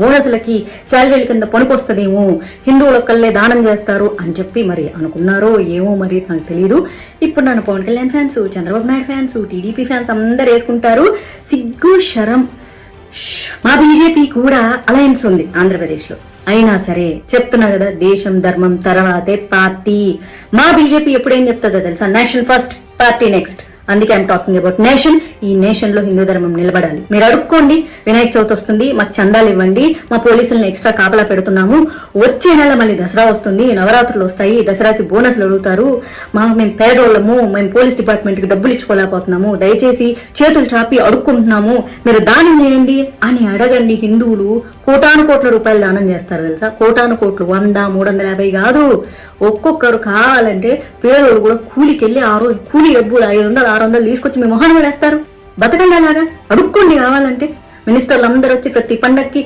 బోనసులకి శాలరీల కింద పనికొస్తుందేమో, హిందువులకల్లే దానం చేస్తారు అని చెప్పి మరి అనుకున్నారో ఏమో మరి నాకు తెలియదు. ఇప్పుడు నన్ను Pawan Kalyan fans, Chandrababu Naidu fans, TDP fans అందరు వేసుకుంటారు. సిగ్గు శరం. మా బీజేపీ కూడా అలయన్స్ ఉంది ఆంధ్రప్రదేశ్ లో. అయినా సరే చెప్తున్నా కదా, దేశం ధర్మం తర్వాతే పార్టీ. మా బీజేపీ ఎప్పుడేం చెప్తుందో తెలుసా? Nation first, party next. అందుకే ఐఎమ్ టాకింగ్ అబౌట్ నేషన్. ఈ నేషన్ లో హిందూ ధర్మం నిలబడాలి. మీరు అడుక్కోండి, వినాయక చవితి వస్తుంది, మాకు చందాలు ఇవ్వండి, మా పోలీసులను ఎక్స్ట్రా కాపలా పెడుతున్నాము, వచ్చే నెల మళ్ళీ దసరా వస్తుంది, నవరాత్రులు వస్తాయి, దసరాకి బోనస్లు అడుగుతారు, మేము పేదోళ్ళము, మేము పోలీస్ డిపార్ట్మెంట్ కి డబ్బులు ఇచ్చుకోలేకపోతున్నాము, దయచేసి చేతులు చాపి అడుక్కుంటున్నాము, మీరు దానం చేయండి అని అడగండి. హిందువులు కోటాను కోట్ల రూపాయలు దానం చేస్తారు తెలుసా? కోటాను కోట్లు, 100, 350 కాదు. ఒక్కొక్కరు కావాలంటే పేదోళ్ళు కూడా కూలికెళ్ళి ఆ రోజు కూలీ డబ్బులు 500, 600 తీసుకొచ్చి మీ మొహాన్ని పడేస్తారు. బతకండి అలాగా, అడుక్కోండి కావాలంటే. మినిస్టర్లు అందరూ వచ్చి ప్రతి పండక్కి